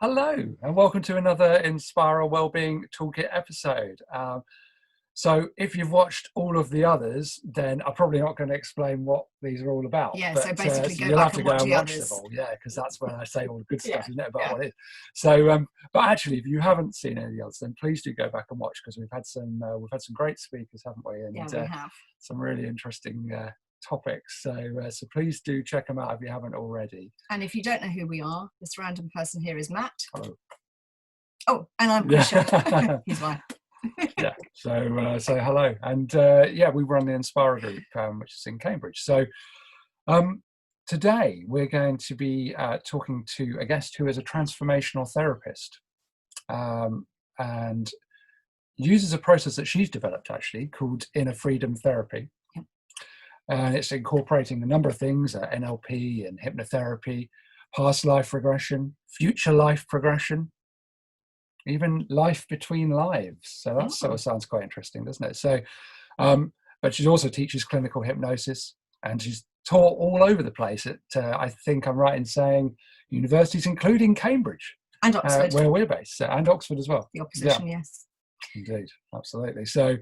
Hello, and welcome to another Inspiral Wellbeing Toolkit episode. So if you've watched all of the others, then I'm probably not going to explain what these are all about. Yeah, so basically so go you'll back have to and go watch and the watch others. them all, yeah, because that's when I say all the good stuff, isn't it, about what it is. So, but actually, if you haven't seen any of the others, then please do go back and watch, because we've had some great speakers, haven't we? And Yeah, we have. some really interesting topics. So please do check them out if you haven't already. And if you don't know who we are, this random person here is Matt. Hello. Oh, and I'm Krysia. He's mine. Yeah, so hello, and we run the Inspiral group, which is in Cambridge. So today we're going to be talking to a guest who is a transformational therapist, and uses a process that she's developed actually called inner freedom therapy. Yep. And it's incorporating a number of things: NLP and hypnotherapy, past life regression, future life progression, even life between lives. So that sort of sounds quite interesting, doesn't it? So, but she also teaches clinical hypnosis, and she's taught all over the place at, I think I'm right in saying, universities, including Cambridge. And Oxford. Where we're based, and Oxford as well. The opposition, yes. Indeed, absolutely. So,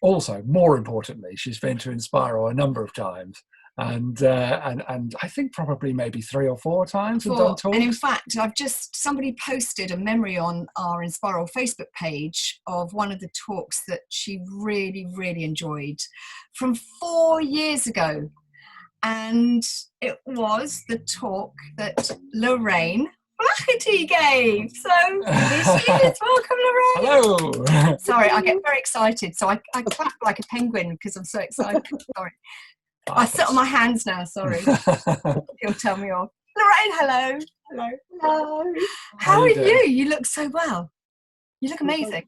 also, more importantly, she's been to Inspiral a number of times. And I think probably maybe 3 or 4 times and done talks. And in fact, somebody posted a memory on our Inspiral Facebook page of one of the talks that she really, really enjoyed from 4 years ago. And it was the talk that Lorraine Flaherty gave. So here she is. Welcome, Lorraine. Hello. Sorry, I get very excited. So I clap like a penguin because I'm so excited. Sorry. I sit on my hands now, sorry. He'll tell me off. Lorraine, hello. Hello. Hello. How are you? You look so well. You look amazing.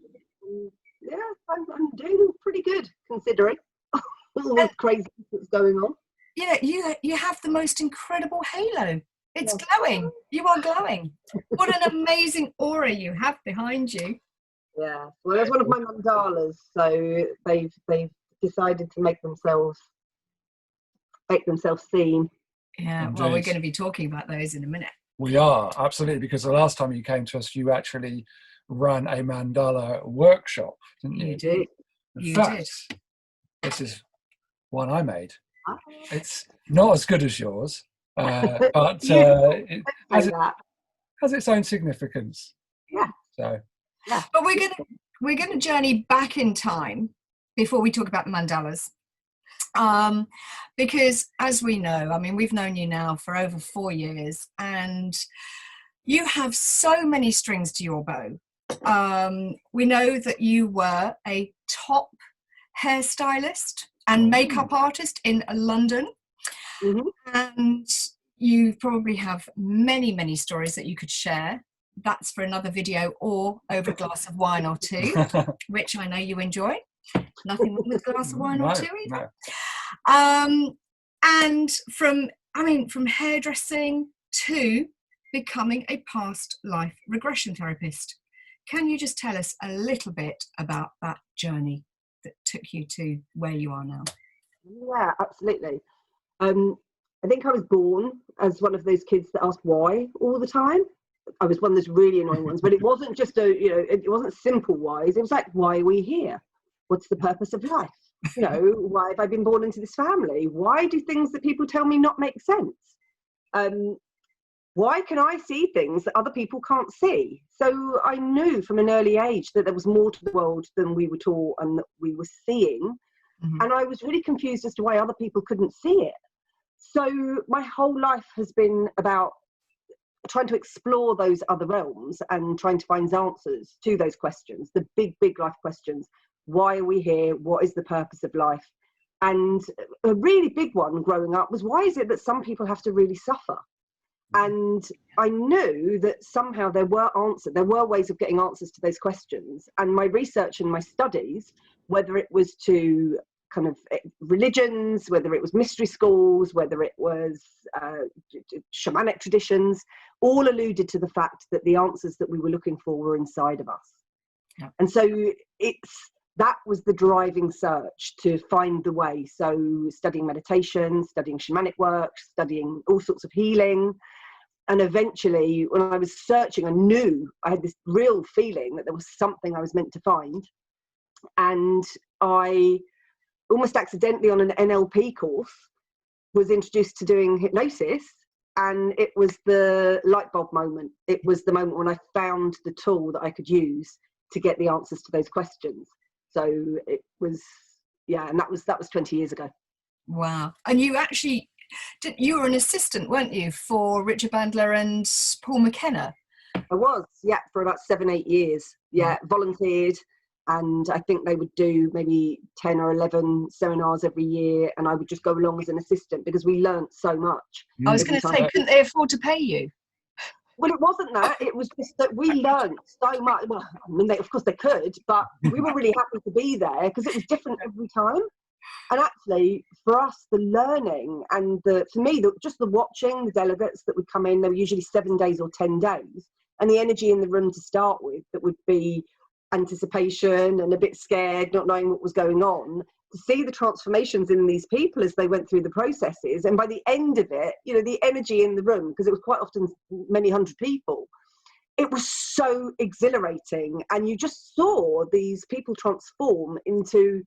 Yeah, I'm doing pretty good, considering all the crazy that's going on. You have the most incredible halo. It's glowing. You are glowing. What an amazing aura you have behind you. Yeah, well, that's one of my mandalas. So they've decided to make themselves seen. Yeah, Indeed. Well, we're going to be talking about those in a minute. We are, absolutely, because the last time you came to us, you actually ran a mandala workshop, didn't you? You did. In fact, this is one I made. It's not as good as yours, but it has its own significance. Yeah. So. Yeah. But we're going to journey back in time before we talk about mandalas. Because as we know, I mean, we've known you now for over 4 years, and you have so many strings to your bow. We know that you were a top hairstylist and makeup artist in London. Mm-hmm. And you probably have many, many stories that you could share. That's for another video or over a glass of wine or two, which I know you enjoy. Nothing wrong with a glass of wine or two either. No. And from hairdressing to becoming a past life regression therapist. Can you just tell us a little bit about that journey that took you to where you are now? Yeah, absolutely. I think I was born as one of those kids that asked why all the time. I was one of those really annoying ones, but it wasn't just it wasn't simple whys. It was like, why are we here? What's the purpose of life? Why have I been born into this family? Why do things that people tell me not make sense? Why can I see things that other people can't see? So I knew from an early age that there was more to the world than we were taught and that we were seeing. Mm-hmm. And I was really confused as to why other people couldn't see it. So my whole life has been about trying to explore those other realms and trying to find answers to those questions, the big, big life questions. Why are we here? What is the purpose of life? And a really big one growing up was, why is it that some people have to really suffer? And I knew that somehow there were ways of getting answers to those questions. And my research and my studies, whether it was to kind of religions, whether it was mystery schools, whether it was shamanic traditions, all alluded to the fact that the answers that we were looking for were inside of us. Yeah. And so that was the driving search to find the way. So studying meditation, studying shamanic work, studying all sorts of healing, And eventually, when I was searching, I knew I had this real feeling that there was something I was meant to find. And I almost accidentally on an NLP course was introduced to doing hypnosis. And it was the light bulb moment. It was the moment when I found the tool that I could use to get the answers to those questions. So it was, yeah, and that was 20 years ago. Wow. And you actually, you were an assistant, weren't you, for Richard Bandler and Paul McKenna? I was, yeah, for about 7-8 years. Yeah, volunteered. And I think they would do maybe 10 or 11 seminars every year. And I would just go along as an assistant because we learnt so much. I was going to say, couldn't they afford to pay you? Well, it wasn't that. It was just that we learnt so much. Well, I mean, of course they could, but we were really happy to be there because it was different every time. And actually, for us, the learning and for me, just the watching, the delegates that would come in, they were usually 7 days or 10 days. And the energy in the room to start with, that would be anticipation and a bit scared, not knowing what was going on, to see the transformations in these people as they went through the processes. And by the end of it, you know, the energy in the room, because it was quite often many hundred people, it was so exhilarating. And you just saw these people transform into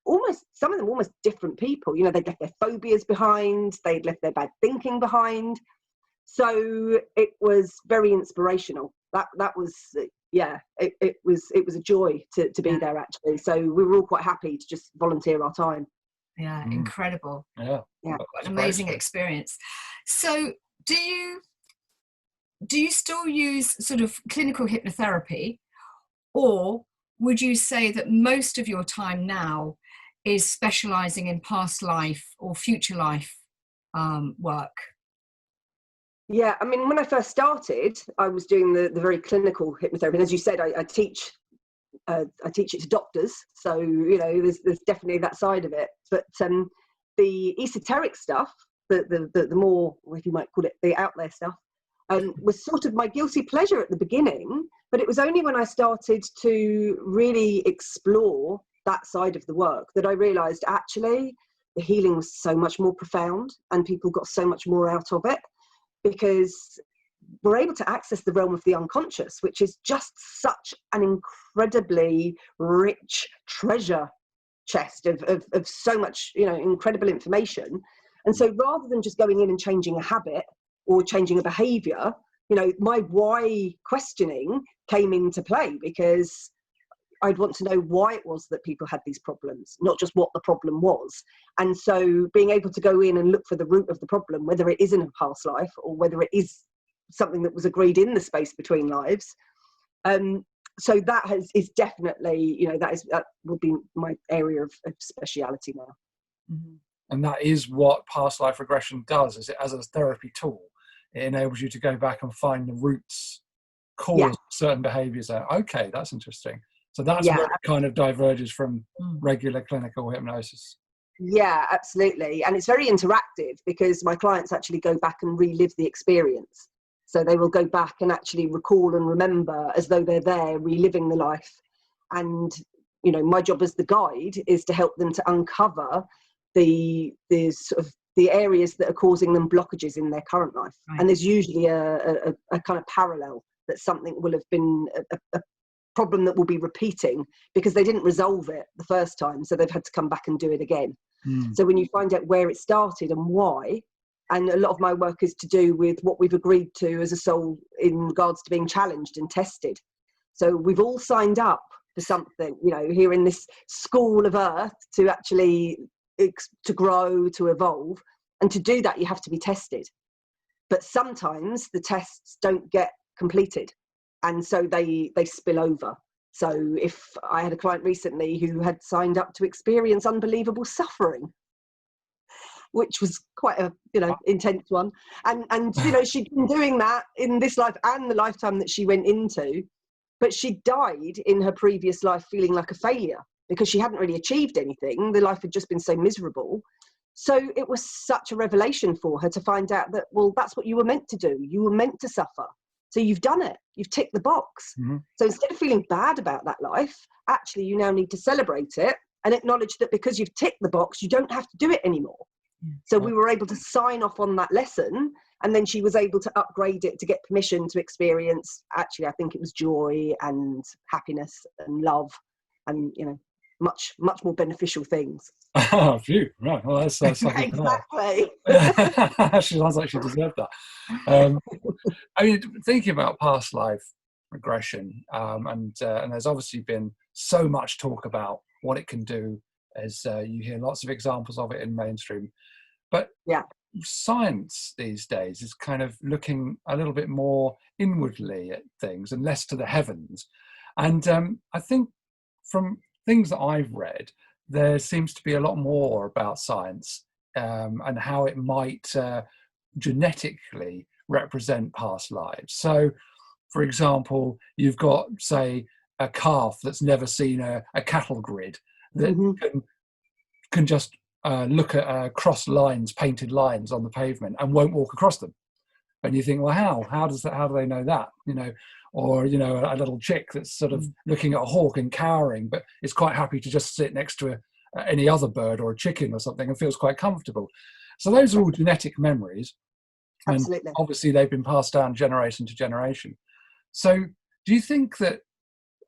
almost, some of them almost different people. You know, they'd left their phobias behind, they'd left their bad thinking behind. So it was very inspirational. That was, yeah, it was a joy to be there, actually. So we were all quite happy to just volunteer our time. Yeah, incredible. Yeah, what an amazing experience. So do you still use sort of clinical hypnotherapy, or would you say that most of your time now is specializing in past life or future life work? Yeah, I mean, when I first started, I was doing the very clinical hypnotherapy. And as you said, I teach it to doctors. So, you know, there's definitely that side of it. But the esoteric stuff, the more, if you might call it, the out there stuff, was sort of my guilty pleasure at the beginning. But it was only when I started to really explore that side of the work that I realized actually the healing was so much more profound and people got so much more out of it, because we're able to access the realm of the unconscious, which is just such an incredibly rich treasure chest of so much, you know, incredible information. And so rather than just going in and changing a habit or changing a behavior, you know, my why questioning came into play, because I'd want to know why it was that people had these problems, not just what the problem was. And so being able to go in and look for the root of the problem, whether it is in a past life or whether it is something that was agreed in the space between lives. So that is definitely, you know, that will be my area of speciality now. Mm-hmm. And that is what past life regression does, is it, as a therapy tool, it enables you to go back and find the roots, cause certain behaviors out. Okay, that's interesting. So that's where it kind of diverges from regular clinical hypnosis. Yeah, absolutely. And it's very interactive because my clients actually go back and relive the experience. So they will go back and actually recall and remember as though they're there reliving the life. And, you know, my job as the guide is to help them to uncover the sort of the areas that are causing them blockages in their current life. Right. And there's usually a kind of parallel, that something will have been a problem that will be repeating because they didn't resolve it the first time, so they've had to come back and do it again. So when you find out where it started and why, and a lot of my work is to do with what we've agreed to as a soul in regards to being challenged and tested. So we've all signed up for something, you know, here in this school of earth, to actually to grow, to evolve, and to do that you have to be tested. But sometimes the tests don't get completed, and so they spill over. So if I had a client recently who had signed up to experience unbelievable suffering, which was quite a, you know, intense one, and you know, she'd been doing that in this life and the lifetime that she went into, but she died in her previous life feeling like a failure because she hadn't really achieved anything. The life had just been so miserable. So it was such a revelation for her to find out that, well, that's what you were meant to do. You were meant to suffer. So you've done it. You've ticked the box. So instead of feeling bad about that life, actually you now need to celebrate it and acknowledge that because you've ticked the box, you don't have to do it anymore. So we were able to sign off on that lesson And then she was able to upgrade it to get permission to experience, actually, I think it was joy and happiness and love and, you know, much more beneficial things. Oh, phew. Right. Well, that's something. Exactly. She sounds like she deserved that. I mean, thinking about past life regression, and there's obviously been so much talk about what it can do, as you hear lots of examples of it in mainstream. But yeah, science these days is kind of looking a little bit more inwardly at things and less to the heavens. And I think from things that I've read, there seems to be a lot more about science and how it might genetically represent past lives. So, for example, you've got, say, a calf that's never seen a cattle grid that can just look at cross lines, painted lines on the pavement, and won't walk across them. And you think, well, how do they know that? You know, or, you know, a little chick that's sort of looking at a hawk and cowering, but is quite happy to just sit next to any other bird or a chicken or something and feels quite comfortable. So those are all genetic memories. Absolutely. And obviously they've been passed down generation to generation. So do you think that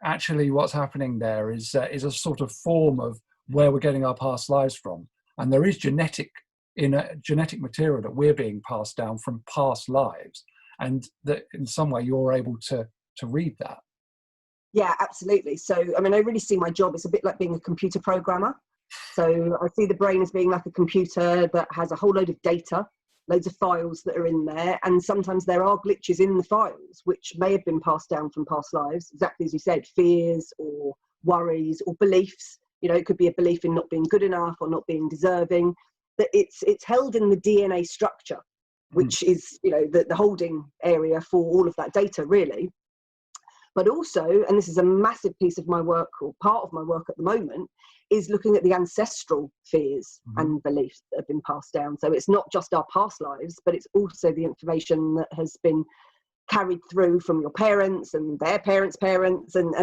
actually what's happening there is a sort of form of where we're getting our past lives from? And there is genetic material that we're being passed down from past lives, and that in some way you're able to read that. Yeah, absolutely. So, I mean, I really see my job as a bit like being a computer programmer. So I see the brain as being like a computer that has a whole load of data, loads of files that are in there. And sometimes there are glitches in the files, which may have been passed down from past lives, exactly as you said, fears or worries or beliefs. You know, it could be a belief in not being good enough or not being deserving. That it's held in the DNA structure, which is, you know, the holding area for all of that data, really. But also, and this is a massive piece of my work, or part of my work at the moment, is looking at the ancestral fears and beliefs that have been passed down. So it's not just our past lives, but it's also the information that has been carried through from your parents and their parents' parents and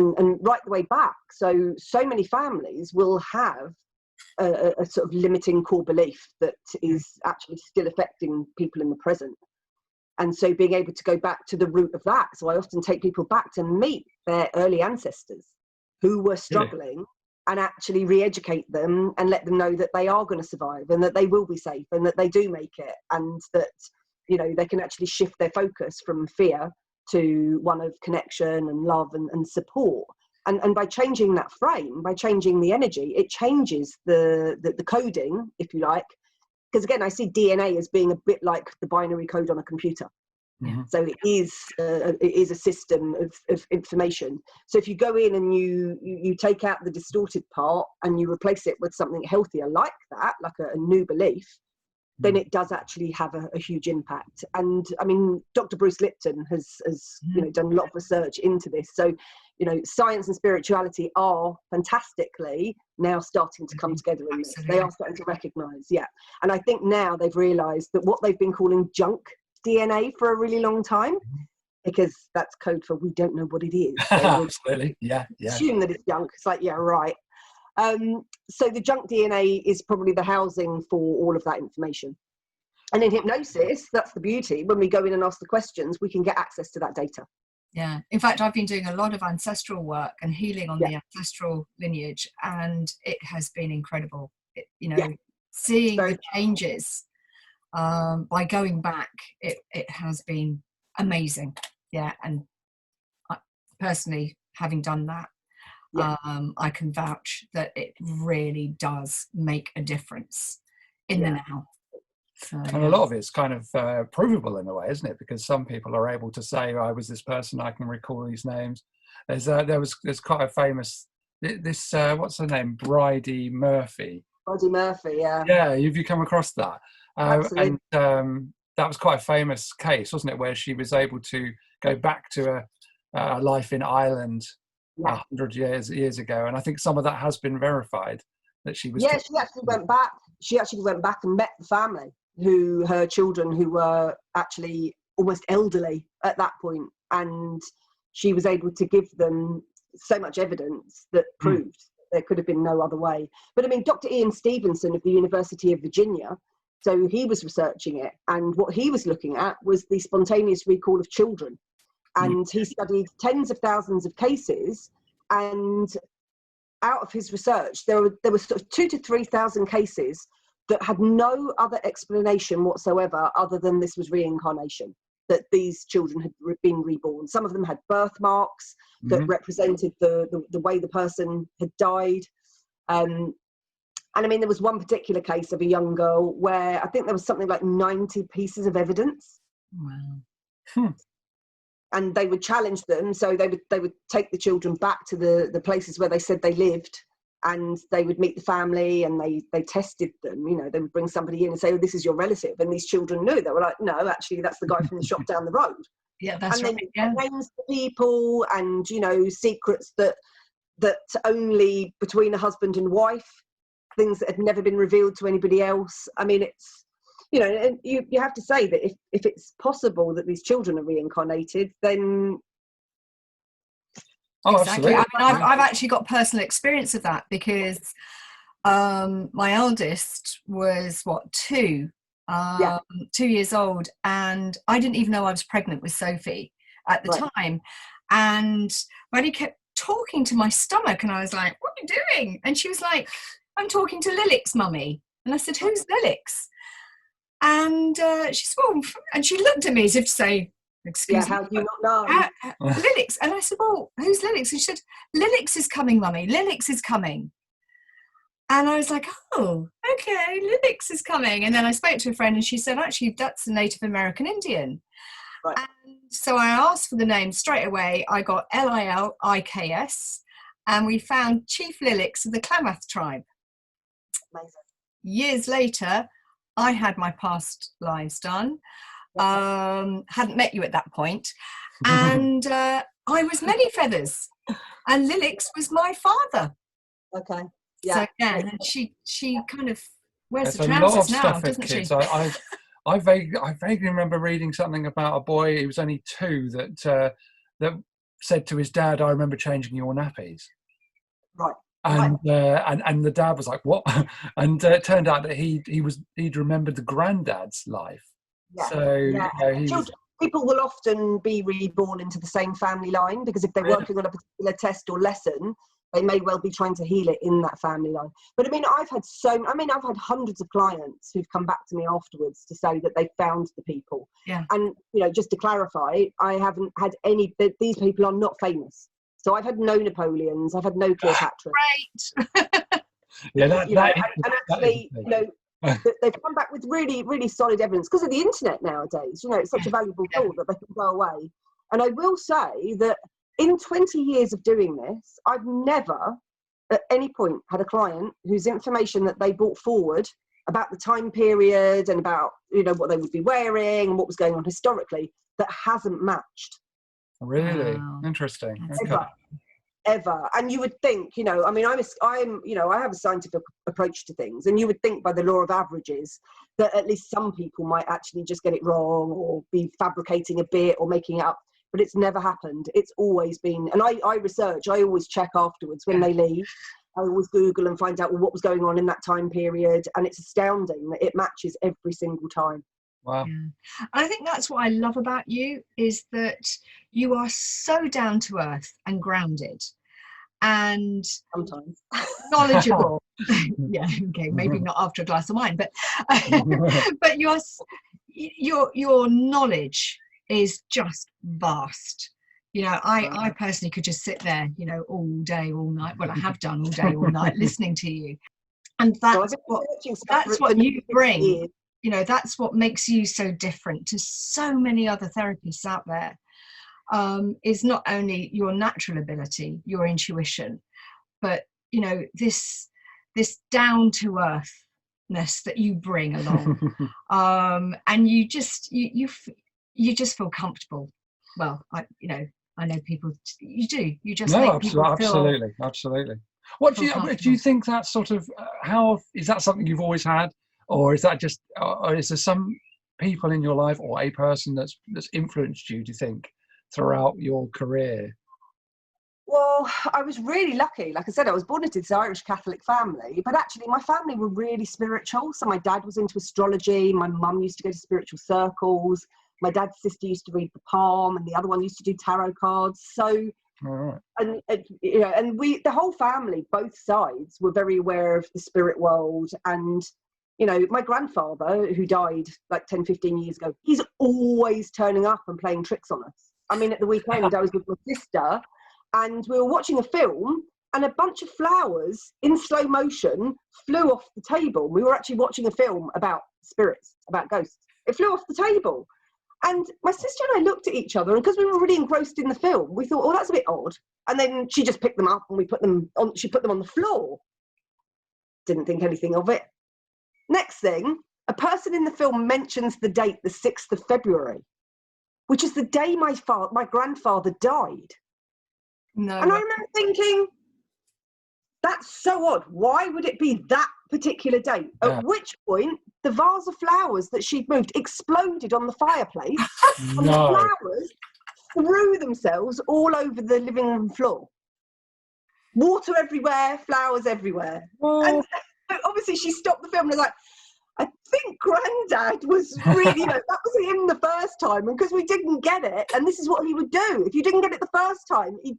right the way back. So many families will have a sort of limiting core belief that is actually still affecting people in the present. And so being able to go back to the root of that. So I often take people back to meet their early ancestors who were struggling and actually re-educate them and let them know that they are going to survive and that they will be safe and that they do make it, and that, you know, they can actually shift their focus from fear to one of connection and love and support. And by changing that frame, by changing the energy, it changes the coding, if you like. Because again, I see DNA as being a bit like the binary code on a computer. So it is a system of information. So if you go in and you take out the distorted part and you replace it with something healthier like that, like a new belief, then it does actually have a huge impact. And I mean, Dr. Bruce Lipton has you know, done a lot of research into this. So, you know, science and spirituality are fantastically now starting to come together in this. They are starting to recognize, and I think now they've realized that what they've been calling junk DNA for a really long time, because that's code for we don't know what it is. So absolutely. Assume that it's junk. It's like, yeah, right. So the junk DNA is probably the housing for all of that information. And in hypnosis, that's the beauty. When we go in and ask the questions, we can get access to that data. Yeah. In fact, I've been doing a lot of ancestral work and healing on the ancestral lineage, and it has been incredible. Seeing the changes by going back, it has been amazing. Yeah. And I, personally, having done that, I can vouch that it really does make a difference in the now. So, and a lot of it's kind of provable in a way, isn't it? Because some people are able to say, I was this person, I can recall these names. There's quite a famous, what's her name? Bridie Murphy. Bridie Murphy, yeah. Yeah, have you come across that? Absolutely. And that was quite a famous case, wasn't it? Where she was able to go back to a life in Ireland 100 years ago. And I think some of that has been verified, that she was... Yeah, she actually went back. She actually went back and met the family, her children who were actually almost elderly at that point, and she was able to give them so much evidence that proved there could have been no other way. But I mean, Dr. Ian Stevenson of the University of Virginia So he was researching it, and what he was looking at was the spontaneous recall of children. And he studied tens of thousands of cases, and out of his research, there were sort of 2,000 to 3,000 cases that had no other explanation whatsoever other than this was reincarnation, that these children had been reborn. Some of them had birthmarks that represented the way the person had died. And I mean, there was one particular case of a young girl where I think there was something like 90 pieces of evidence. Wow. And they would challenge them. So they would take the children back to the places where they said they lived, and they would meet the family, and they tested them. You know, they would bring somebody in and say, oh, this is your relative. And these children knew. They were like, no, actually, that's the guy from the shop down the road. Yeah, that's and right. then names to people, and, you know, secrets that only between a husband and wife, things that had never been revealed to anybody else. I mean, it's, you know, and you have to say that if it's possible that these children are reincarnated, then... Oh, exactly. absolutely. I mean, I've actually got personal experience of that, because my eldest was, 2 years old, and I didn't even know I was pregnant with Sophie at the time. And Buddy kept talking to my stomach, and I was like, what are you doing? And she was like, I'm talking to Lilix, mummy. And I said, who's Lilix? And she said, well, and she looked at me as if to say, excuse me, how do you not know? Lilix. And I said, well, who's Lilix? And she said, Lilix is coming, mummy. Lilix is coming. And I was like, oh, okay, Lilix is coming. And then I spoke to a friend, and she said, actually, that's a Native American Indian. Right. And so I asked for the name straight away. I got Liliks, and we found Chief Lilix of the Klamath tribe. Amazing. Years later, I had my past lives done. Hadn't met you at that point. And I was Many Feathers, and Lilix was my father. Okay. Yeah. So, yeah, and she kind of wears There's the a lot trousers of now, stuff with doesn't kids. she? I vaguely remember reading something about a boy, he was only 2, that said to his dad, I remember changing your nappies. Right. And the dad was like, what? And it turned out that he'd remembered the granddad's life. Yeah. So you know, people will often be reborn into the same family line, because if they're working on a particular test or lesson, they may well be trying to heal it in that family line. But I mean, I've had hundreds of clients who've come back to me afterwards to say that they found the people. Yeah. And, you know, just to clarify, I haven't had any, these people are not famous. So I've had no Napoleons, I've had no Cleopatra. Great. Yeah, actually, you know, they've come back with really, really solid evidence because of the internet nowadays. You know, it's such a valuable tool that they can go away. And I will say that in 20 years of doing this, I've never at any point had a client whose information that they brought forward about the time period and about, you know, what they would be wearing and what was going on historically that hasn't matched. Really? Wow. Interesting. Okay. Ever. And you would think, you know, I mean, I'm, you know, I have a scientific approach to things, and you would think by the law of averages that at least some people might actually just get it wrong or be fabricating a bit or making it up. But it's never happened. It's always been, and I research, I always check afterwards when they leave. I always Google and find out, well, what was going on in that time period. And it's astounding that it matches every single time. Wow. Yeah. I think that's what I love about you, is that you are so down to earth and grounded and Sometimes knowledgeable. Yeah, okay, maybe not after a glass of wine, but but your knowledge is just vast. You know, I personally could just sit there, you know, all day, all night. Well, I have done all day, all night listening to you. And that's what you bring. You know, that's what makes you so different to so many other therapists out there, is not only your natural ability, your intuition, but, you know, this down to earthness that you bring along. And you just feel comfortable. Well, I know people, you do. You just make people feel absolutely. What do you think that sort of, how, is that something you've always had? Or is that just, or is there some people in your life or a person that's influenced you, do you think, throughout your career? Well, Well, I was really lucky. Like I said, I was born into this Irish Catholic family, but actually my family were really spiritual. So my dad was into astrology. My mum used to go to spiritual circles. My dad's sister used to read the palm, and the other one used to do tarot cards. So, and you know, and the whole family, both sides, were very aware of the spirit world. And, you know, my grandfather, who died like 10, 15 years ago, he's always turning up and playing tricks on us. I mean, at the weekend, I was with my sister, and we were watching a film, and a bunch of flowers in slow motion flew off the table. We were actually watching a film about spirits, about ghosts. It flew off the table. And my sister and I looked at each other, and because we were really engrossed in the film, we thought, oh, that's a bit odd. And then she just picked them up, and she put them on the floor. Didn't think anything of it. Next thing, a person in the film mentions the date, the 6th of February, which is the day my grandfather died. No. And I remember thinking, that's so odd. Why would it be that particular date? Yeah. At which point, the vase of flowers that she'd moved exploded on the fireplace, and the flowers threw themselves all over the living room floor. Water everywhere, flowers everywhere. And obviously she stopped the film and was like, I think Granddad was really, you know, that was him the first time, and because we didn't get it, and this is what he would do. If you didn't get it the first time, he'd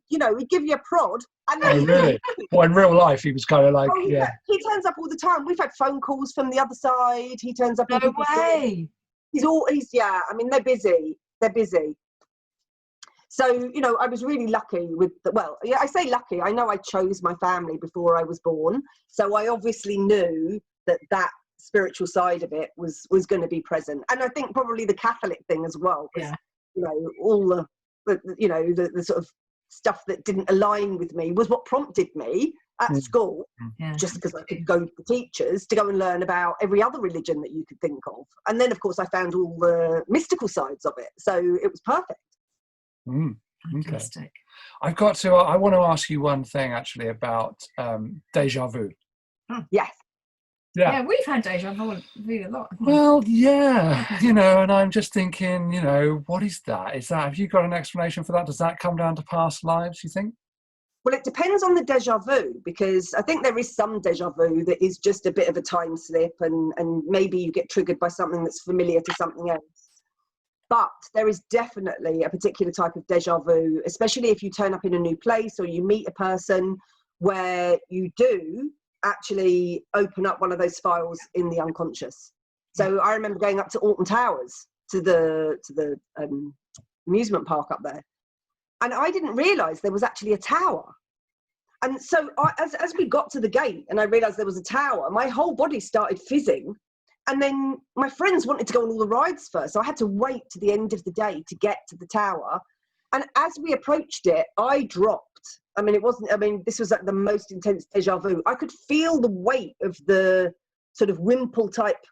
give you a prod. And then really? Well, in real life, he was kind of like, he turns up all the time. We've had phone calls from the other side. He turns up. No way. Yeah, I mean, they're busy. So, you know, I was really lucky I say lucky. I know I chose my family before I was born. So I obviously knew that spiritual side of it was going to be present. And I think probably the Catholic thing as well. You know, all the sort of stuff that didn't align with me was what prompted me at school, just because I could go to the teachers to go and learn about every other religion that you could think of. And then, of course, I found all the mystical sides of it. So it was perfect. Okay. I want to ask you one thing actually about deja vu. Yes. Yeah, we've had deja vu a lot. Well, yeah, you know, and I'm just thinking, you know, what is that? Have you got an explanation for that? Does that come down to past lives, you think? Well, it depends on the deja vu, because I think there is some deja vu that is just a bit of a time slip, and maybe you get triggered by something that's familiar to something else. But there is definitely a particular type of deja vu, especially if you turn up in a new place or you meet a person where you do actually open up one of those files in the unconscious. So I remember going up to Alton Towers, to the amusement park up there, and I didn't realise there was actually a tower. And so as we got to the gate and I realised there was a tower, my whole body started fizzing. And then my friends wanted to go on all the rides first, so I had to wait to the end of the day to get to the tower. And as we approached it, I dropped. This was like the most intense deja vu. I could feel the weight of the sort of wimple type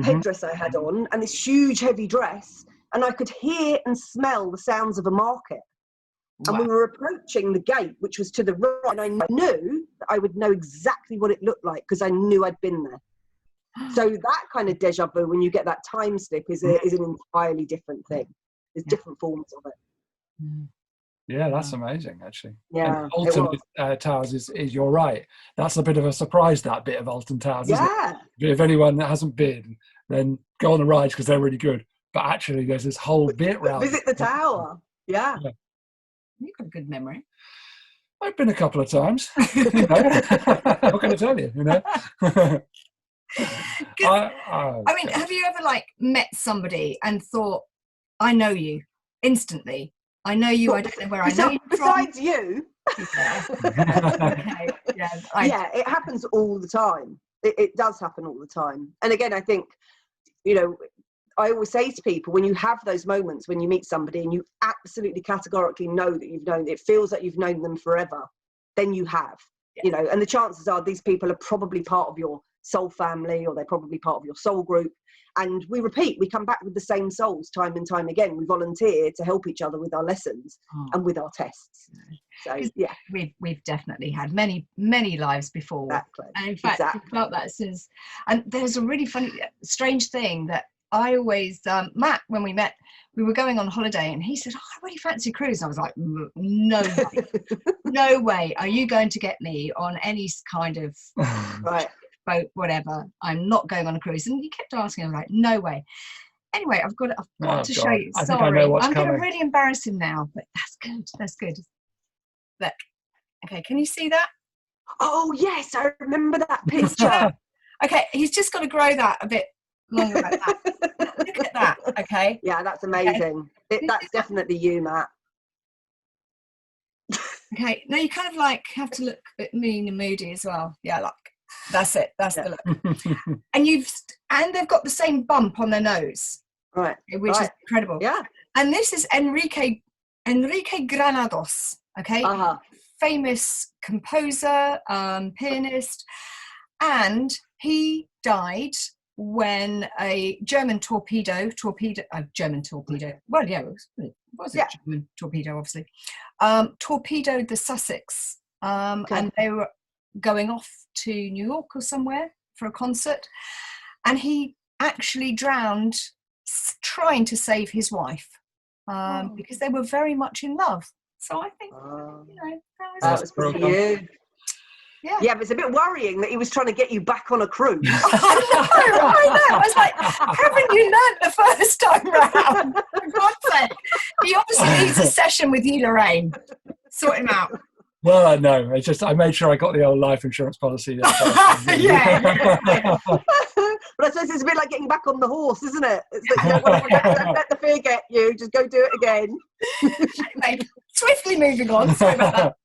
headdress I had on, and this huge heavy dress, and I could hear and smell the sounds of a market. And we were approaching the gate, which was to the right, and I knew that I would know exactly what it looked like because I knew I'd been there. So that kind of deja vu, when you get that time slip, is an entirely different thing. There's different forms of it. Yeah, that's amazing, actually. Yeah, and Alton Towers is you're right. That's a bit of a surprise, that bit of Alton Towers, isn't it? If anyone that hasn't been, then go on the rides because they're really good. But actually, there's this whole bit round. Visit the tower. Yeah. You've got a good memory. I've been a couple of times. You know? What can I tell you? You know. I mean, have you ever met somebody and thought, I know you instantly? I know you. I don't know where I know you from. Besides you. Yeah. Okay. Yeah, it happens all the time. It does happen all the time. And again, I think, you know, I always say to people, when you have those moments when you meet somebody and you absolutely categorically know that you've known, it feels like you've known them forever, then you have, you know, and the chances are these people are probably part of your soul family, or they're probably part of your soul group. And we come back with the same souls time and time again. We volunteer to help each other with our lessons and with our tests. So yeah, we've definitely had many lives before. Exactly. And in fact, we felt that since. And there's a really funny, strange thing that I always, Matt, when we met, we were going on holiday, and he said, "Oh, I really fancy a cruise." And I was like, "No way, no way. Are you going to get me on any kind of Right. boat, whatever? I'm not going on a cruise." And he kept asking. I was like, "No way." Anyway, I've got to show you. I think I Sorry, know what's I'm going to coming. really embarrass him now, but that's good. That's good. Look, okay, can you see that? Oh yes, I remember that picture. Okay, he's just got to grow that a bit longer like that. Look at that. Okay. Yeah, that's amazing. That's definitely you, Matt. Okay. Now you kind of like have to look a bit mean and moody as well. Yeah, like that's it. That's the look. And they've got the same bump on their nose, Right. which is incredible. Yeah. And this is Enrique Granados. Okay. Famous composer, pianist, and he died when a German torpedo. Well, yeah, it was a German torpedo, obviously. Torpedoed the Sussex, and they were going off to New York or somewhere for a concert, and he actually drowned trying to save his wife, because they were very much in love. So I think, that was good for you. Yeah, but it's a bit worrying that he was trying to get you back on a cruise. I know. I was like, haven't you learned the first time round? For God's sake. He obviously needs a session with you, Lorraine. Sort him out. Well, no, it's just I made sure I got the old life insurance policy. Yeah. But I suppose it's a bit like getting back on the horse, isn't it? It's like, you don't let the fear get you. Just go do it again. Anyway, swiftly moving on. Sorry about that.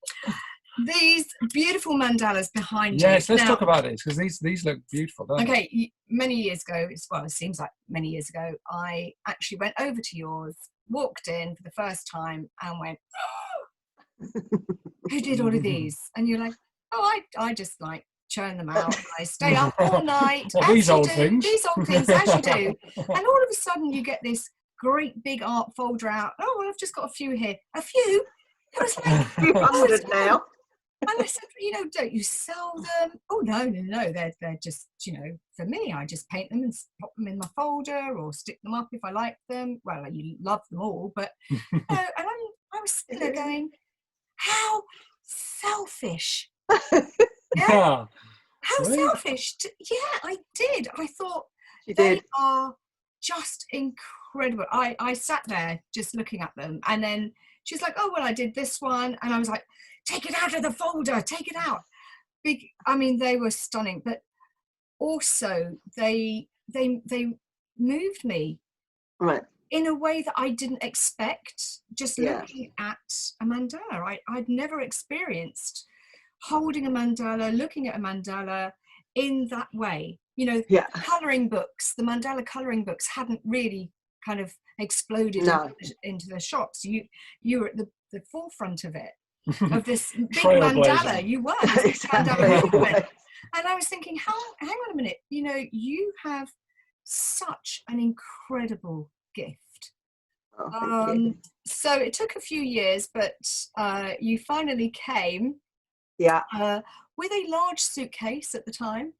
These beautiful mandalas behind you. Yes, let's talk about these, because these look beautiful, don't they? Okay, many years ago, it seems like many years ago, I actually went over to yours, walked in for the first time, and went, "Oh, who did all of these?" And you're like, "Oh, I just like churn them out. I stay up all night." These old things. These old things, as you do. And all of a sudden, you get this great big art folder out. "Oh, well, I've just got a few here." A few? It was like A few hundred now. And I said, "Don't you sell them?" "Oh, no, they're just, for me. I just paint them and pop them in my folder or stick them up if I like them." Well, you love them all, but and I was sitting there going, how selfish. Yeah. How selfish. Yeah, I did. I thought they are just incredible. I sat there just looking at them, and then she's like, "Oh, well, I did this one." And I was like, "Take it out of the folder, take it out." They were stunning, but also they moved me in a way that I didn't expect. Just looking at a mandala, I'd never experienced holding a mandala, looking at a mandala in that way. Colouring books, the mandala colouring books hadn't really kind of exploded into the shops. You were at the forefront of it. Of this big mandala, you were this mandala movement. And I was thinking, hang on a minute, you have such an incredible gift. So it took a few years, but you finally came with a large suitcase at the time.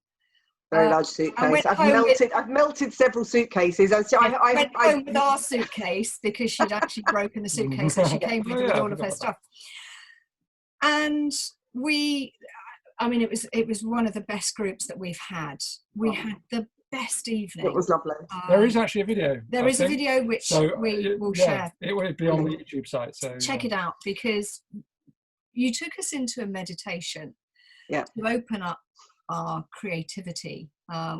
Very large suitcase. I've melted several suitcases. I went home with our suitcase because she'd actually broken the suitcase that she came with all of her stuff. And it was one of the best groups that we've had. We had the best evening. It was lovely. There is actually a video. There is a video which we will share. It will be on the YouTube site. So check it out, because you took us into a meditation to open up our creativity,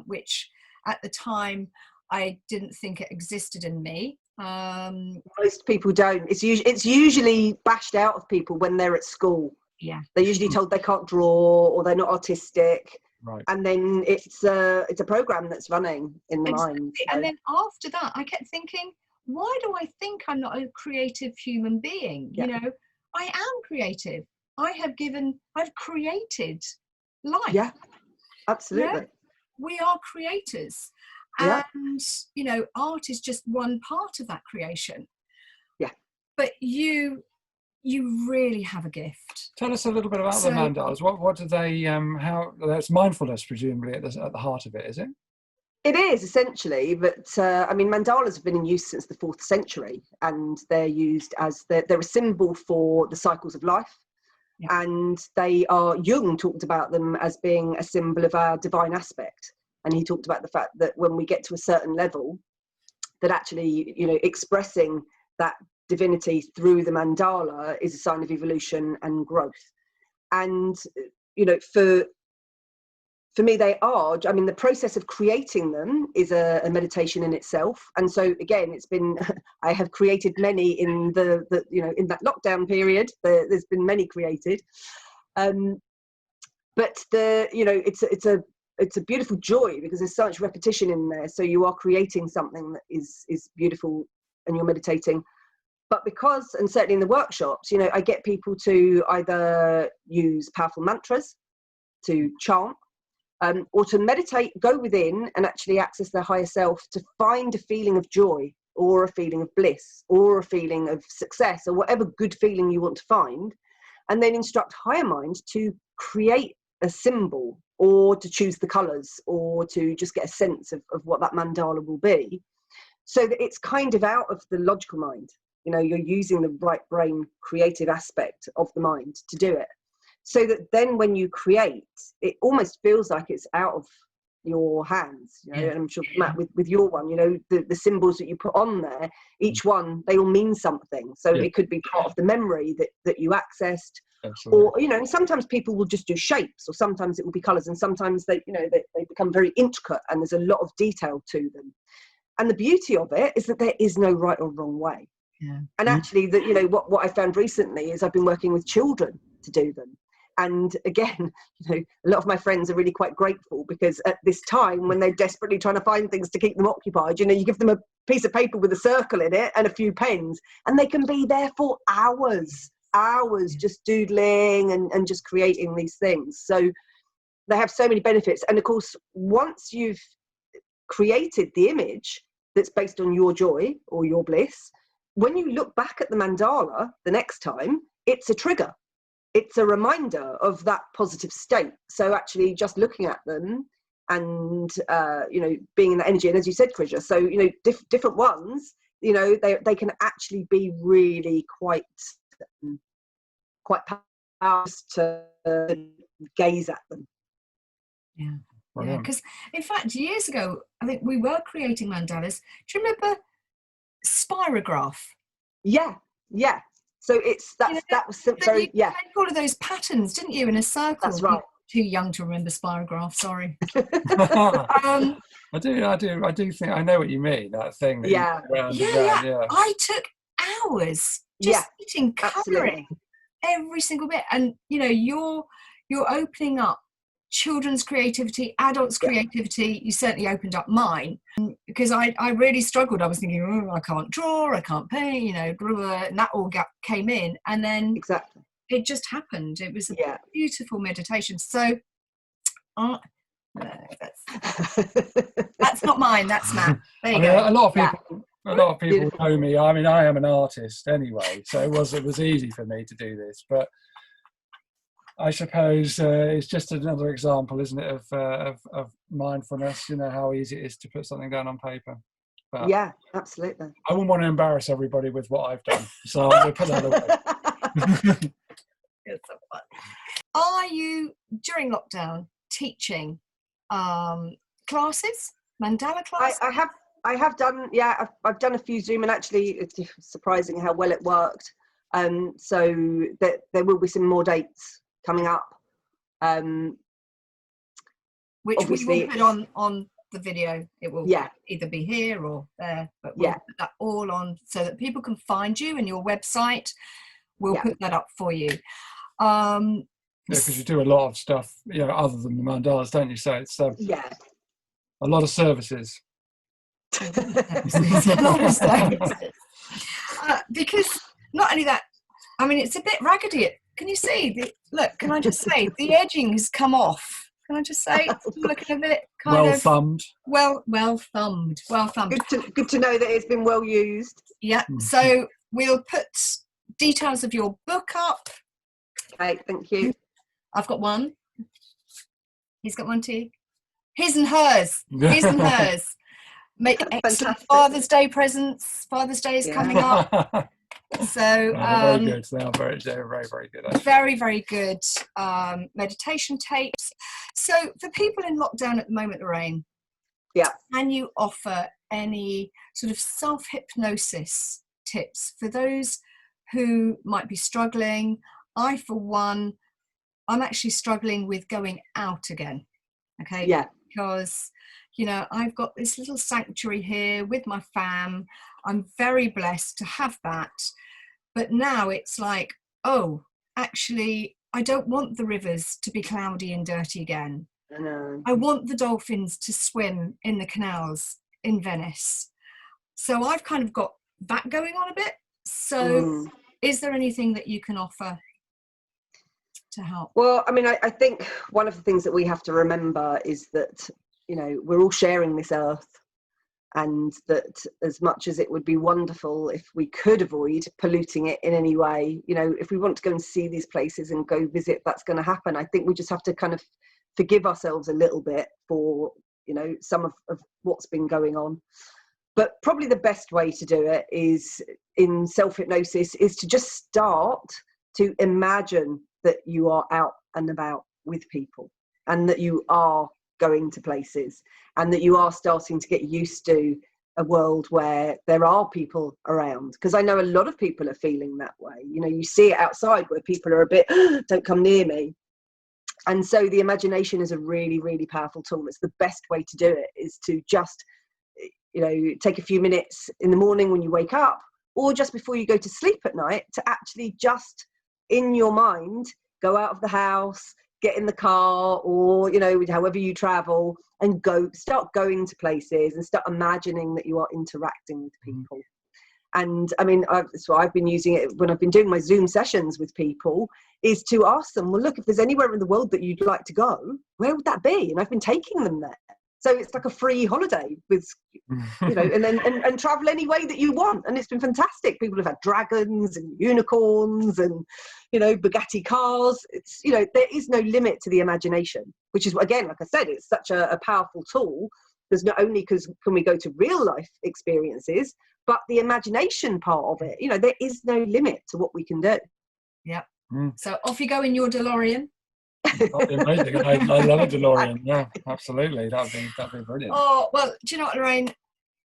which at the time I didn't think it existed in me. Most people don't. It's usually bashed out of people when they're at school. Yeah, they're usually told they can't draw or they're not artistic. Right. And then it's a program that's running in the mind. So. And then after that, I kept thinking, why do I think I'm not a creative human being? Yeah. I am creative. I've created life. Yeah, absolutely. We are creators. Yeah. And, art is just one part of that creation. Yeah. But you really have a gift. Tell us a little bit about the mandalas. What do they, how, that's mindfulness presumably at the heart of it, is it? It is essentially, but I mean, mandalas have been in use since the 4th century, and they're used as they're a symbol for the cycles of life. Yeah. And Jung talked about them as being a symbol of our divine aspect, and he talked about the fact that when we get to a certain level, that actually, you know, expressing that divinity through the mandala is a sign of evolution and growth. And you know, for me, they are, I mean, the process of creating them is a meditation in itself. And so again, it's been, I have created many in the you know, in that lockdown period, there's been many created. But you know, it's a beautiful joy because there's so much repetition in there. So you are creating something that is beautiful and you're meditating. But because, and certainly in the workshops, you know, I get people to either use powerful mantras, to chant, or to meditate, go within and actually access their higher self to find a feeling of joy or a feeling of bliss or a feeling of success or whatever good feeling you want to find, and then instruct higher mind to create a symbol or to choose the colours or to just get a sense of what that mandala will be, so that it's kind of out of the logical mind. You know, you're using the right brain creative aspect of the mind to do it. So that then when you create, it almost feels like it's out of your hands, you know. And I'm sure, Matt, with your one, you know, the symbols that you put on there, each one, they all mean something. So it could be part of the memory that you accessed. Absolutely. Or, you know, and sometimes people will just do shapes, or sometimes it will be colours, and sometimes they, you know, they become very intricate and there's a lot of detail to them. And the beauty of it is that there is no right or wrong way. Yeah. And actually, that, you know, what I found recently is I've been working with children to do them. And again, you know, a lot of my friends are really quite grateful because at this time when they're desperately trying to find things to keep them occupied, you know, you give them a piece of paper with a circle in it and a few pens, and they can be there for hours just doodling and just creating these things. So they have so many benefits. And of course, once you've created the image that's based on your joy or your bliss, when you look back at the mandala the next time, it's a trigger. It's a reminder of that positive state. So actually just looking at them and, you know, being in that energy. And as you said, Krysia, so, you know, different ones, you know, they can actually be really quite powerful to gaze at them. Yeah. Yeah, because in fact, years ago, I think we were creating mandalas. Do you remember spirograph? Yeah. So that was very, you made all of those patterns, didn't you, in a circle? That's right. Too young to remember spirograph. Sorry. I do think I know what you mean. That thing. That yeah. I took hours just sitting colouring every single bit, and you know, you're opening up children's creativity, adults' creativity. You certainly opened up mine, because I really struggled. I was thinking, oh, I can't draw, I can't paint, you know, and that all came in, and then it just happened. It was a beautiful meditation. So that's not mine, that's Matt. There you go. A lot of people know me. I mean, I am an artist anyway, so it was easy for me to do this, but I suppose it's just another example, isn't it, of mindfulness, you know, how easy it is to put something down on paper. But yeah, absolutely. I wouldn't want to embarrass everybody with what I've done, so I'm going to put that away. It's so fun. Are you, during lockdown, teaching classes, mandala classes? I have done, I've done a few Zoom, and actually it's surprising how well it worked. So there will be some more dates coming up, which we will put on the video. It will either be here or there, but we'll put that all on so that people can find you, and your website, we'll put that up for you. Because you do a lot of stuff, you know, other than the mandalas, don't you? So it's a lot of services. It's a lot of services. Because not only that, I mean, it's a bit raggedy. Can you see? Look, can I just say, the edging has come off. Can I just say, it's looking a bit thumbed. Well thumbed. Good to know that it's been well used. Yeah. So we'll put details of your book up. Okay, thank you. I've got one. He's got one too. His and hers. His and hers. Make excellent Fantastic. Father's Day presents. Father's Day is coming up. So very good. They are very, very good. Actually. Very, very good meditation tapes. So for people in lockdown at the moment, Lorraine, can you offer any sort of self-hypnosis tips for those who might be struggling? I, for one, I'm actually struggling with going out again. Okay. Yeah. Because, you know, I've got this little sanctuary here with my fam. I'm very blessed to have that. But now it's like, oh, actually, I don't want the rivers to be cloudy and dirty again. I want the dolphins to swim in the canals in Venice. So I've kind of got that going on a bit. So is there anything that you can offer to help? Well, I mean, I think one of the things that we have to remember is that, you know, we're all sharing this earth, and that as much as it would be wonderful if we could avoid polluting it in any way, you know, if we want to go and see these places and go visit, that's going to happen. I think we just have to kind of forgive ourselves a little bit for, you know, some of what's been going on. But probably the best way to do it is in self-hypnosis is to just start to imagine that you are out and about with people, and that you are going to places, and that you are starting to get used to a world where there are people around. Because I know a lot of people are feeling that way. You know, you see it outside where people are a bit, don't come near me. And so the imagination is a really, really powerful tool. It's the best way to do it, is to just, you know, take a few minutes in the morning when you wake up, or just before you go to sleep at night, to actually just in your mind go out of the house, get in the car, or, you know, however you travel, and start going to places and start imagining that you are interacting with people. And I mean, so I've been using it when I've been doing my Zoom sessions with people, is to ask them, well, look, if there's anywhere in the world that you'd like to go, where would that be? And I've been taking them there. So it's like a free holiday with, you know, and then and travel any way that you want. And it's been fantastic. People have had dragons and unicorns and, you know, Bugatti cars. It's, you know, there is no limit to the imagination, which is, again, like I said, it's such a powerful tool. Because not only can we go to real life experiences, but the imagination part of it, you know, there is no limit to what we can do. Yeah. So off you go in your DeLorean. That'd be amazing. I love a DeLorean. Yeah, absolutely. That'd be brilliant. Oh, well, do you know what, Lorraine?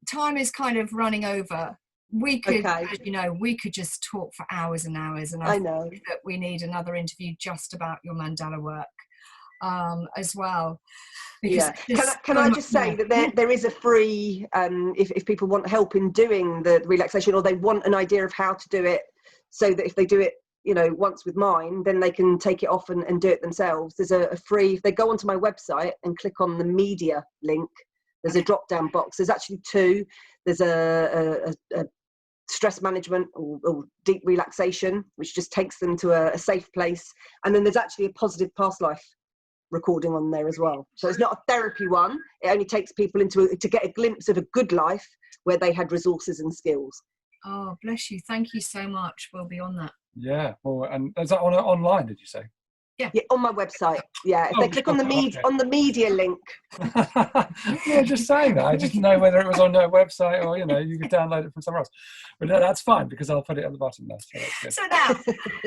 Time is kind of running over. We could, as you know, we could just talk for hours and hours. And I know that we need another interview just about your mandala work as well. Yeah. Can I just say that there is a free, if people want help in doing the relaxation, or they want an idea of how to do it, so that if they do it, you know, once with mine, then they can take it off and do it themselves. There's a free, if they go onto my website and click on the media link, there's a drop down box. There's actually two. There's a stress management or deep relaxation, which just takes them to a safe place. And then there's actually a positive past life recording on there as well. So it's not a therapy one. It only takes people to get a glimpse of a good life where they had resources and skills. Oh, bless you. Thank you so much. We'll be on that. Yeah. Well, and is that online, did you say? Yeah, on my website. Yeah, if they click on the media link. Yeah, just saying that. I just didn't know whether it was on your website or, you know, you could download it from somewhere else. But that's fine, because I'll put it at the bottom there. So that's good. So now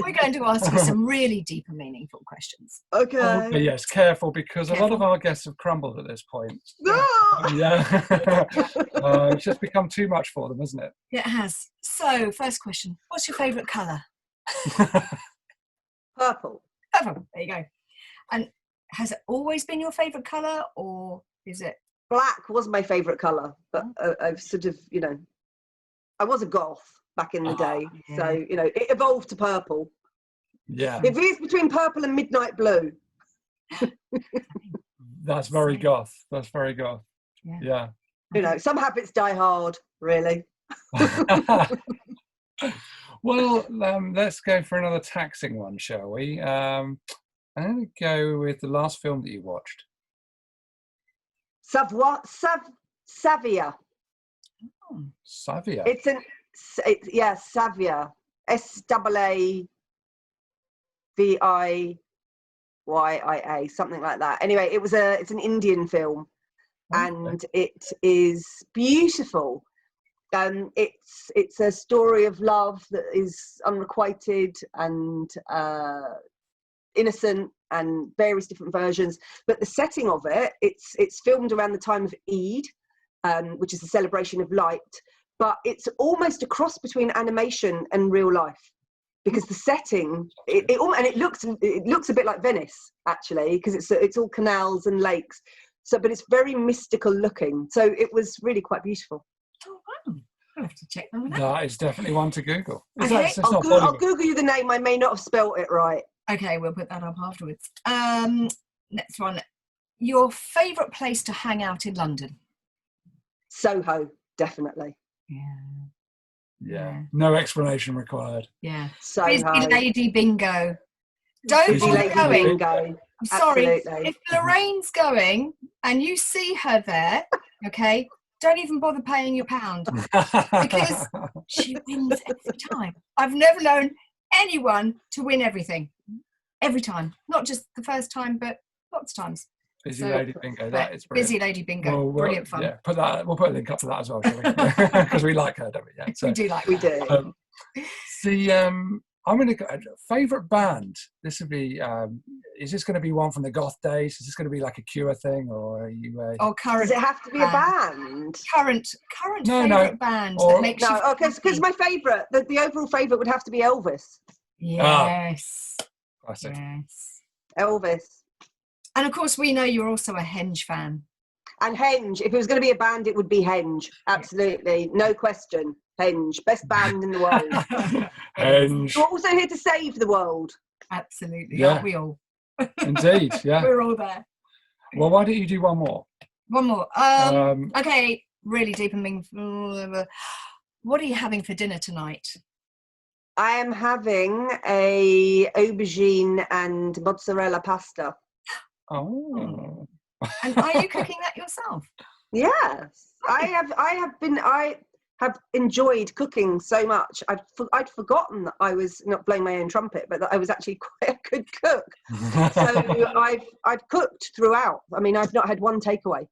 we're going to ask you some really deep and meaningful questions. Okay. But yes, careful, because a lot of our guests have crumbled at this point. Yeah. It's just become too much for them, isn't it? It has. So, first question: what's your favourite colour? Purple. Purple. There you go. And has it always been your favourite colour, or is it? Black was my favourite colour, but I've sort of, you know, I was a goth back in the day, so, you know, it evolved to purple. Yeah. It is between purple and midnight blue. That's very goth. That's very goth. Yeah. You know, some habits die hard, really. Well, let's go for another taxing one, shall we? I'm going to go with the last film that you watched. Savia. Savia. Savia. SAAVIA. YIA, something like that. Anyway, it's an Indian film, and it is beautiful. It's a story of love that is unrequited and innocent, and various different versions. But the setting of it's filmed around the time of Eid, which is the celebration of light. But it's almost a cross between animation and real life, because the setting it looks a bit like Venice, actually, because it's all canals and lakes. So, but it's very mystical looking. So it was really quite beautiful. Oh, wow. I'll have to check them out. That is definitely one to Google. Okay. I'll Google you the name. I may not have spelt it right. Okay, we'll put that up afterwards. Next one. Your favourite place to hang out in London? Soho, definitely. Yeah. No explanation required. Yeah. Soho. Busy Lady Bingo. Don't Busy bother Lady going. Bingo. I'm sorry. Absolutely. If Lorraine's going and you see her there, okay, don't even bother paying your £1, because she wins every time. I've never known anyone to win everything. Every time. Not just the first time, but lots of times. Busy Lady Bingo. That is brilliant. Busy Lady Bingo. Brilliant fun. Yeah, we'll put a link up to that as well, shall we? Because we like her, don't we? Yeah, so, we do like we that. do. I'm going to go favourite band. This would be. Is this going to be one from the goth days? Is this going to be like a Cure thing, or are you? Current. Does it have to be a band? Current favourite band that makes you. No, because my favourite, the overall favourite would have to be Elvis. Yes. Classic. Yes. Elvis. And of course, we know you're also a Henge fan. And Henge. If it was going to be a band, it would be Henge. Absolutely, no question. Henge, best band in the world. Henge. We're also here to save the world. Absolutely, Yeah. aren't we all? Indeed, yeah. We're all there. Well, why don't you do one more? One more. Okay, really deep and meaningful. What are you having for dinner tonight? I am having a aubergine and mozzarella pasta. Oh. And are you cooking that yourself? Yes, I have enjoyed cooking so much. I'd forgotten that I was not blowing my own trumpet, but that I was actually quite a good cook. So I've cooked throughout. I mean, I've not had one takeaway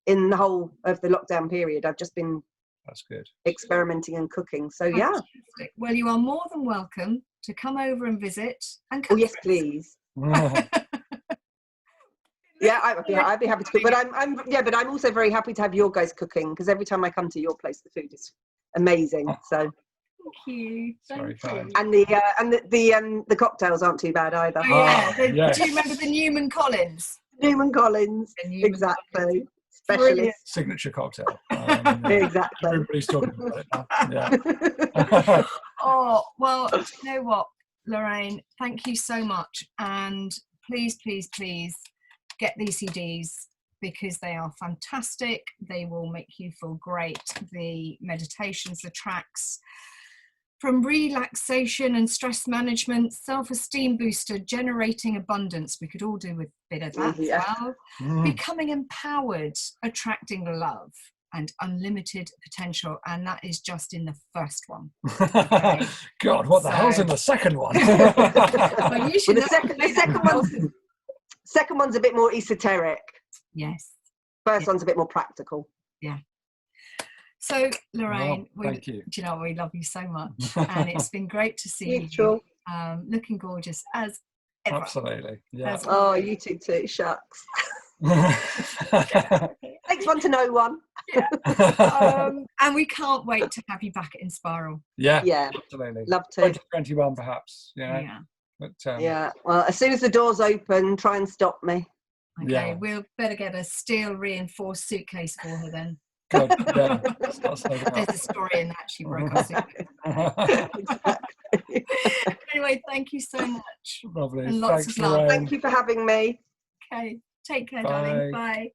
in the whole of the lockdown period. I've just been That's good. Experimenting and cooking. So yeah. Fantastic. Well, you are more than welcome to come over and visit and cook. Oh yes, please. Yeah, I'd be happy to cook. But I'm also very happy to have your guys cooking, because every time I come to your place, the food is amazing. So thank you. Thank you. And the cocktails aren't too bad either. Oh, yeah. Yes. Do you remember the Newman Collins? Newman Collins, exactly. Specialist signature cocktail. Exactly. Everybody's talking about it now. Yeah. Oh well, you know what, Lorraine? Thank you so much, and please get these CDs, because they are fantastic. They will make you feel great. The meditations, the tracks, from relaxation and stress management, self-esteem booster, generating abundance. We could all do with a bit of that as well. Becoming empowered, attracting love, and unlimited potential. And that is just in the first one. Okay. God, what the hell's in the second one? Well, you should know the second one's a bit more esoteric. Yes. First one's a bit more practical. Yeah. So, Lorraine, thank you. Do you know, we love you so much, and it's been great to see you. Looking gorgeous as ever. Absolutely. Yeah. Oh, you too. Shucks. Takes one to know one. Yeah. And we can't wait to have you back at Inspiral. Yeah. Absolutely. Love to. 2021, perhaps. Yeah. But, yeah. Well, as soon as the doors open, try and stop me. Okay. We'll better get a steel reinforced suitcase for her then. God, yeah. There's a story in that she broke her suitcase. Exactly. Anyway, thank you so much. Lovely. And lots Thanks, of love. Lorraine. Thank you for having me. Okay. Take care, Bye. darling. Bye.